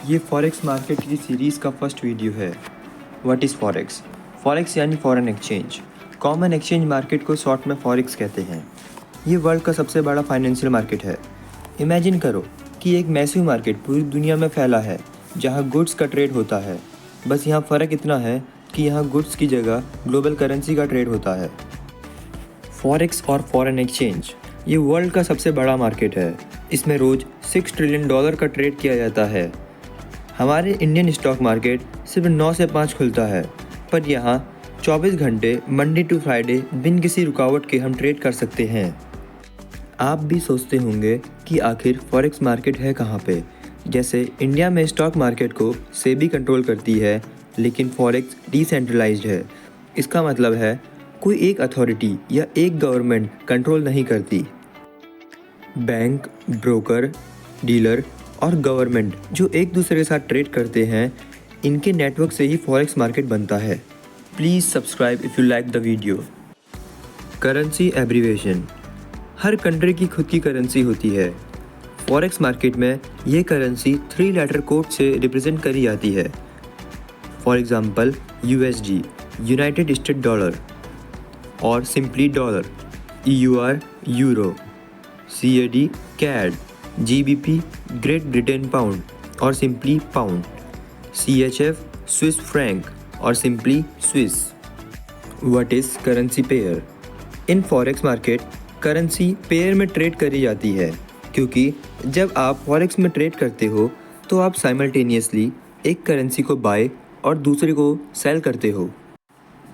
ये forex market की series का फर्स्ट वीडियो है। What is forex? फॉरेक्स यानी foreign exchange. Common exchange market को शॉर्ट में फॉरेक्स कहते हैं। ये वर्ल्ड का सबसे बड़ा फाइनेंशियल मार्केट है। इमेजिन करो कि एक मैसिव मार्केट पूरी दुनिया में फैला है जहाँ गुड्स का ट्रेड होता है। बस यहाँ फ़र्क इतना है कि यहाँ गुड्स की जगह ग्लोबल करेंसी का ट्रेड होता है। फॉरेक्स और फॉरेन एक्सचेंज ये वर्ल्ड का सबसे बड़ा मार्केट है। इसमें रोज़ $6 ट्रिलियन का ट्रेड किया जाता है। हमारे इंडियन स्टॉक मार्केट सिर्फ 9 से 5 खुलता है, पर यहाँ 24 घंटे मंडे टू फ्राइडे बिन किसी रुकावट के हम ट्रेड कर सकते हैं। आप भी सोचते होंगे कि आखिर फॉरेक्स मार्केट है कहाँ पे? जैसे इंडिया में स्टॉक मार्केट को सेबी कंट्रोल करती है, लेकिन फॉरेक्स डिसेंट्रलाइज्ड है। इसका मतलब है कोई एक अथॉरिटी या एक गवर्नमेंट कंट्रोल नहीं करती। बैंक, ब्रोकर, डीलर और गवर्नमेंट जो एक दूसरे के साथ ट्रेड करते हैं, इनके नेटवर्क से ही फॉरेक्स मार्केट बनता है। Please subscribe if you like the video. Currency abbreviation. Her country की खुद की करेंसी होती है। फॉरेक्स मार्केट में ये करेंसी 3 लेटर कोड से रिप्रेजेंट करी जाती है। For example USD, United state dollar, और simply dollar, EUR, euro, CAD, CAD, GBP, great Britain pound और simply pound, CHF, Swiss franc और simply Swiss. What is currency pair? In forex market currency pair में trade करी जाती है, क्योंकि जब आप फॉरेक्स में ट्रेड करते हो तो आप साइमल्टेनियसली एक करेंसी को बाय और दूसरे को सेल करते हो।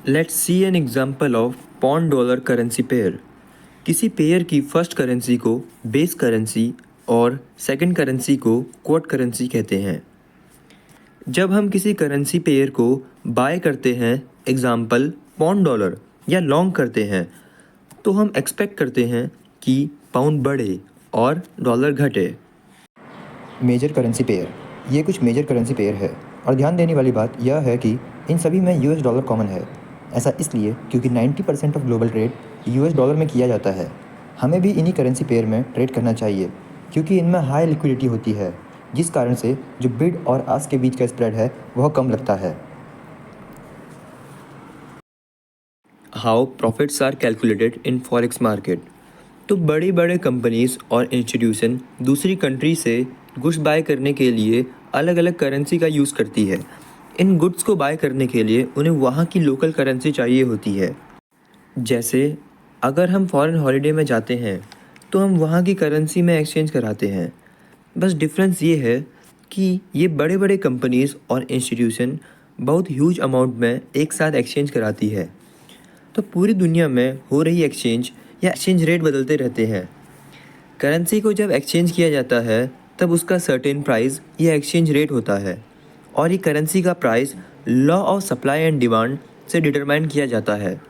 Let's see an example of pound dollar currency pair. किसी पेयर की फर्स्ट करेंसी को बेस करेंसी और सेकंड करेंसी को क्वोट करेंसी कहते हैं। जब हम किसी करेंसी पेयर को बाय करते हैं, एग्जांपल पॉन्ड डॉलर, या लॉन्ग करते हैं, तो हम एक्सपेक्ट करते हैं कि पाउंड बढ़े और डॉलर घटे। Major currency pair. ये कुछ मेजर करेंसी पेयर है, और ध्यान देने वाली बात यह है कि इन सभी में US डॉलर कॉमन है। ऐसा इसलिए क्योंकि 90% of global trade US dollar में किया जाता है। हमें भी इन्हीं करेंसी पेयर में ट्रेड करना चाहिए, क्योंकि इनमें हाई लिक्विडिटी होती है, जिस कारण से जो बिड और आस्क के बीच का स्प्रेड है वह कम लगता है। How profits are calculated in forex market. तो बड़ी बड़े कंपनीज और इंस्टीट्यूशन दूसरी कंट्री से गुड्स बाय करने के लिए अलग अलग करेंसी का यूज़ करती है। इन गुड्स को बाय करने के लिए उन्हें वहाँ की लोकल करेंसी चाहिए होती है। जैसे अगर हम फॉरेन हॉलिडे में जाते हैं तो हम वहाँ की करेंसी में एक्सचेंज कराते हैं। बस डिफरेंस ये है कि ये बड़े बड़े कंपनीज और इंस्टीट्यूशन बहुत ह्यूज अमाउंट में एक साथ एक्सचेंज कराती है। तो पूरी दुनिया में हो रही एक्सचेंज या एक्सचेंज रेट बदलते रहते हैं। करेंसी को जब एक्सचेंज किया जाता है तब उसका सर्टेन प्राइस या एक्सचेंज रेट होता है, और ये करेंसी का price law of supply and demand से डिटरमाइन किया जाता है।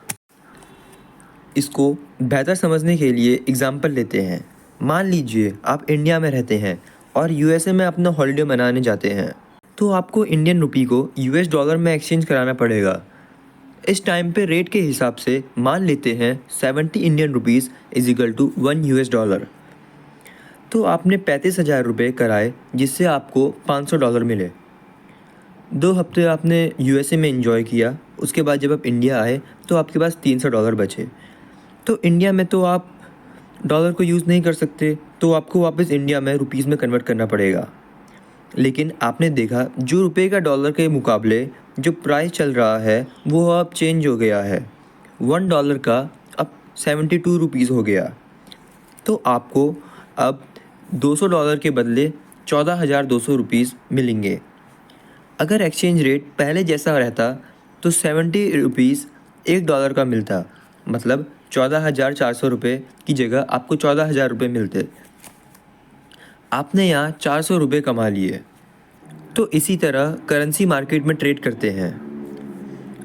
इसको बेहतर समझने के लिए एग्जांपल लेते हैं। मान लीजिए आप इंडिया में रहते हैं और USA में अपना हॉलिडे मनाने जाते हैं, तो आपको इंडियन रुपी को US डॉलर में एक्सचेंज कराना पड़ेगा। इस टाइम पे रेट के हिसाब से मान लेते हैं 70 Indian rupees is equal to 1 US dollar. तो आपने 35,000 रुपये कराए, जिससे आपको $500 मिले। 2 हफ्ते आपने USA में एंजॉय किया, उसके बाद जब आप इंडिया आए तो आपके पास $300 बचे। तो इंडिया में तो आप डॉलर को यूज़ नहीं कर सकते, तो आपको वापस इंडिया में रुपीज़ में कन्वर्ट करना पड़ेगा। लेकिन आपने देखा जो रुपए का डॉलर के मुकाबले जो प्राइस चल रहा है वो अब चेंज हो गया है। $1 का अब 72 रुपीज़ हो गया। तो आपको अब $200 के बदले 14,200 रुपीज़ मिलेंगे। अगर एक्सचेंज रेट पहले जैसा रहता तो 70 रुपीज़ $1 का मिलता, मतलब 14,400 रुपये की जगह आपको 14,000 रुपये मिलते। आपने यहाँ 400 रुपये कमा लिए। तो इसी तरह करेंसी मार्केट में ट्रेड करते हैं।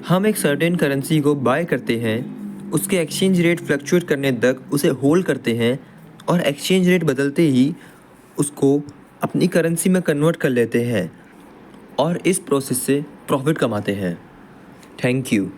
हम एक सर्टेन करेंसी को बाय करते हैं, उसके एक्सचेंज रेट फ्लक्चुएट करने तक उसे होल्ड करते हैं, और एक्सचेंज रेट बदलते ही उसको अपनी करेंसी में कन्वर्ट कर लेते हैं, और इस प्रोसेस से प्रॉफिट कमाते हैं। Thank you.